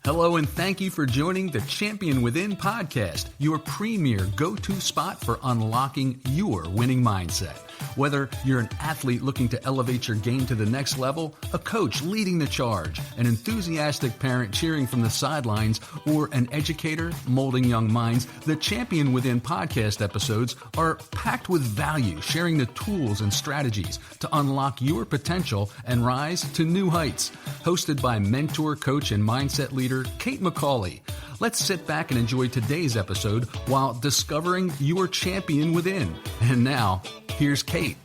Hello, and thank you for joining the Champion Within podcast, your premier go-to spot for unlocking your winning mindset. Whether you're an athlete looking to elevate your game to the next level, a coach leading the charge, an enthusiastic parent cheering from the sidelines, or an educator molding young minds, the Champion Within podcast episodes are packed with value, sharing the tools and strategies to unlock your potential and rise to new heights. Hosted by mentor, coach, and mindset leader Kate McCauley. Let's sit back and enjoy today's episode while discovering your champion within. And now, here's Kate.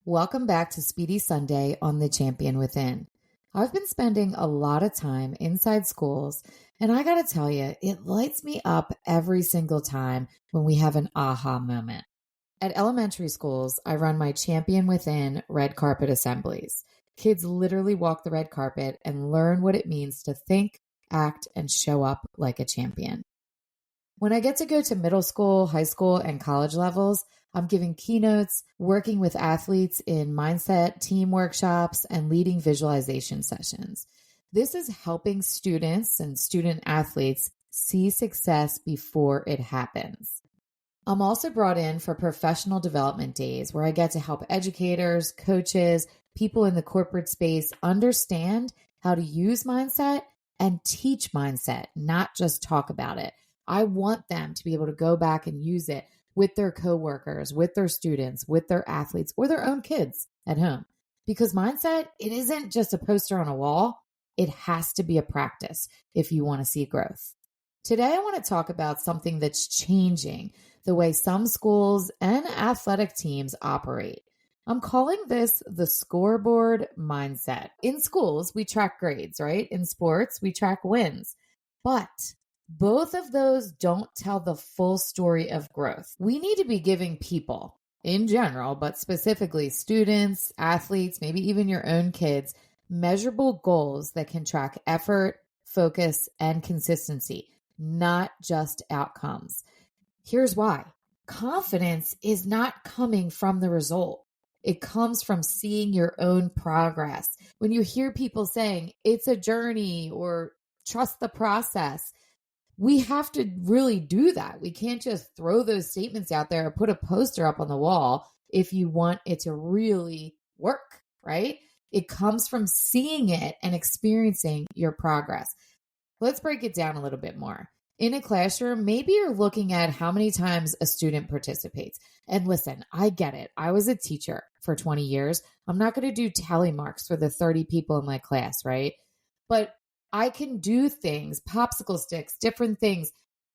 Welcome back to Speedy Sunday on the Champion Within. I've been spending a lot of time inside schools, and I gotta tell you, it lights me up every single time when we have an aha moment. At elementary schools, I run my Champion Within red carpet assemblies. Kids literally walk the red carpet and learn what it means to think, act, and show up like a champion. When I get to go to middle school, high school, and college levels, I'm giving keynotes, working with athletes in mindset, team workshops, and leading visualization sessions. This is helping students and student athletes see success before it happens. I'm also brought in for professional development days where I get to help educators, coaches, people in the corporate space understand how to use mindset and teach mindset, not just talk about it. I want them to be able to go back and use it with their coworkers, with their students, with their athletes, or their own kids at home. Because mindset, it isn't just a poster on a wall. It has to be a practice if you want to see growth. Today, I want to talk about something that's changing the way some schools and athletic teams operate. I'm calling this the scoreboard mindset. In schools, we track grades, right? In sports, we track wins. But both of those don't tell the full story of growth. We need to be giving people in general, but specifically students, athletes, maybe even your own kids, measurable goals that can track effort, focus, and consistency, not just outcomes. Here's why. Confidence is not coming from the result. It comes from seeing your own progress. When you hear people saying it's a journey or trust the process, we have to really do that. We can't just throw those statements out there or put a poster up on the wall if you want it to really work, right? It comes from seeing it and experiencing your progress. Let's break it down a little bit more. In a classroom, maybe you're looking at how many times a student participates. And listen, I get it. I was a teacher for 20 years. I'm not going to do tally marks for the 30 people in my class, right? But I can do things, popsicle sticks, different things.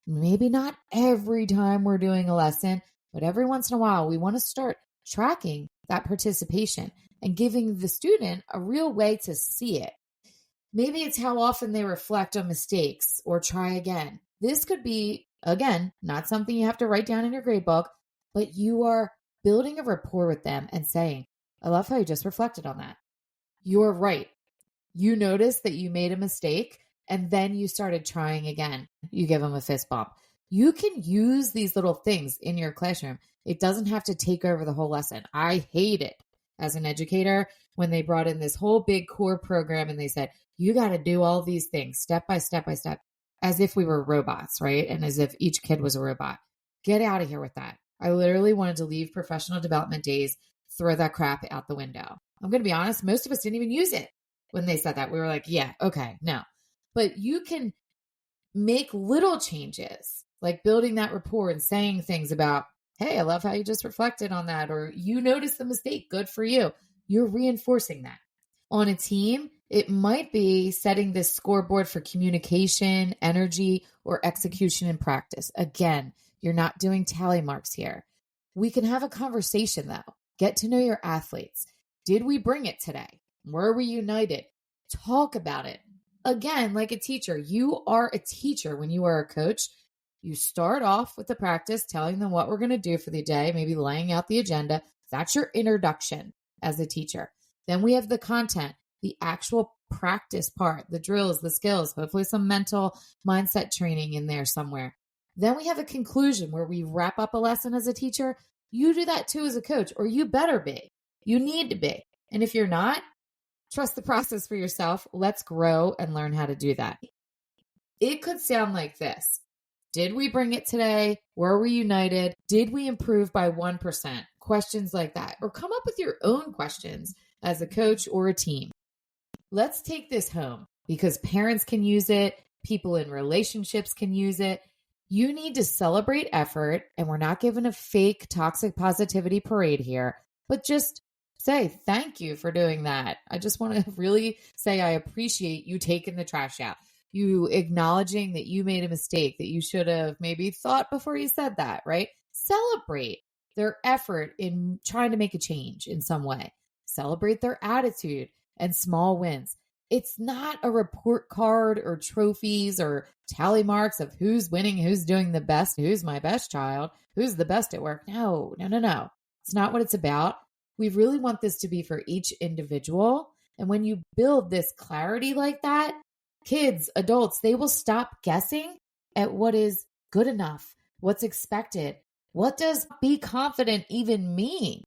Maybe not every time we're doing a lesson, but every once in a while, we want to start tracking that participation and giving the student a real way to see it. Maybe it's how often they reflect on mistakes or try again. This could be, again, not something you have to write down in your grade book, but you are building a rapport with them and saying, I love how you just reflected on that. You're right. You noticed that you made a mistake and then you started trying again. You give them a fist bump. You can use these little things in your classroom. It doesn't have to take over the whole lesson. I hate it as an educator when they brought in this whole big core program and they said, you got to do all these things step by step by step, as if we were robots, right? And as if each kid was a robot. Get out of here with that. I literally wanted to leave professional development days, throw that crap out the window. I'm going to be honest, most of us didn't even use it when they said that. We were like, yeah, okay, no. But you can make little changes, like building that rapport and saying things about, hey, I love how you just reflected on that, or you noticed the mistake, good for you. You're reinforcing that. On a team, it might be setting this scoreboard for communication, energy, or execution in practice. Again, you're not doing tally marks here. We can have a conversation though. Get to know your athletes. Did we bring it today? Were we united? Talk about it. Again, like a teacher, you are a teacher when you are a coach. You start off with the practice, telling them what we're going to do for the day, maybe laying out the agenda. That's your introduction as a teacher. Then we have the content, the actual practice part, the drills, the skills, hopefully some mental mindset training in there somewhere. Then we have a conclusion where we wrap up a lesson as a teacher. You do that too as a coach, or you better be. You need to be. And if you're not, trust the process for yourself. Let's grow and learn how to do that. It could sound like this. Did we bring it today? Were we united? Did we improve by 1%? Questions like that. Or come up with your own questions as a coach or a team. Let's take this home because parents can use it. People in relationships can use it. You need to celebrate effort, and we're not giving a fake toxic positivity parade here, but just say thank you for doing that. I just want to really say I appreciate you taking the trash out. You acknowledging that you made a mistake, that you should have maybe thought before you said that, right? Celebrate their effort in trying to make a change in some way. Celebrate their attitude and small wins. It's not a report card or trophies or tally marks of who's winning, who's doing the best, who's my best child, who's the best at work. No. It's not what it's about. We really want this to be for each individual. And when you build this clarity like that, kids, adults, they will stop guessing at what is good enough, what's expected. What does be confident even mean?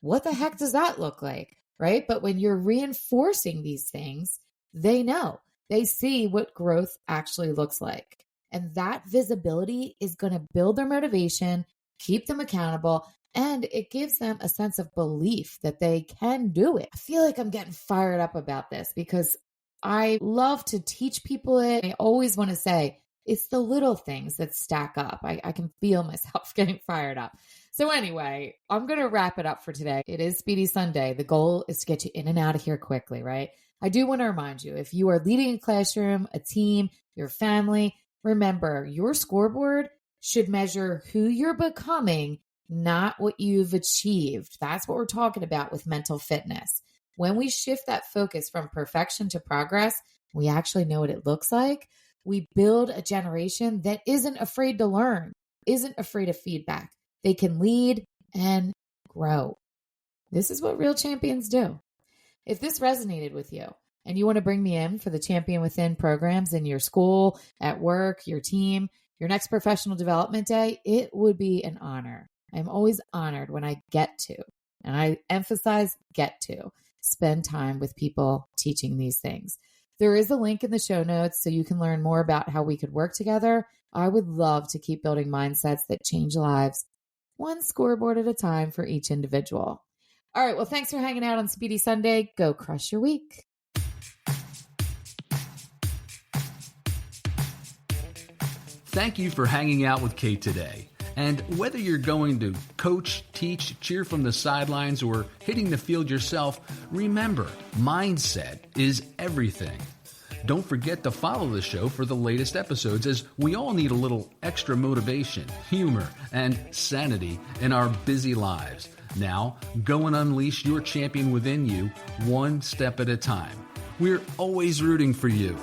What the heck does that look like, right? But when you're reinforcing these things, they know. They see what growth actually looks like. And that visibility is going to build their motivation, keep them accountable, and it gives them a sense of belief that they can do it. I feel like I'm getting fired up about this because I love to teach people it. I always want to say it's the little things that stack up. I can feel myself getting fired up. So anyway, I'm going to wrap it up for today. It is Speedy Sunday. The goal is to get you in and out of here quickly, right? I do want to remind you, if you are leading a classroom, a team, your family, remember your scoreboard should measure who you're becoming, not what you've achieved. That's what we're talking about with mental fitness. When we shift that focus from perfection to progress, we actually know what it looks like. We build a generation that isn't afraid to learn, isn't afraid of feedback. They can lead and grow. This is what real champions do. If this resonated with you and you want to bring me in for the Champion Within programs in your school, at work, your team, your next professional development day, it would be an honor. I'm always honored when I get to, and I emphasize get to, spend time with people teaching these things. There is a link in the show notes so you can learn more about how we could work together. I would love to keep building mindsets that change lives, one scoreboard at a time for each individual. All right, well, thanks for hanging out on Speedy Sunday. Go crush your week. Thank you for hanging out with Kate today. And whether you're going to coach, teach, cheer from the sidelines, or hitting the field yourself, remember, mindset is everything. Don't forget to follow the show for the latest episodes, as we all need a little extra motivation, humor, and sanity in our busy lives. Now, go and unleash your champion within you, one step at a time. We're always rooting for you.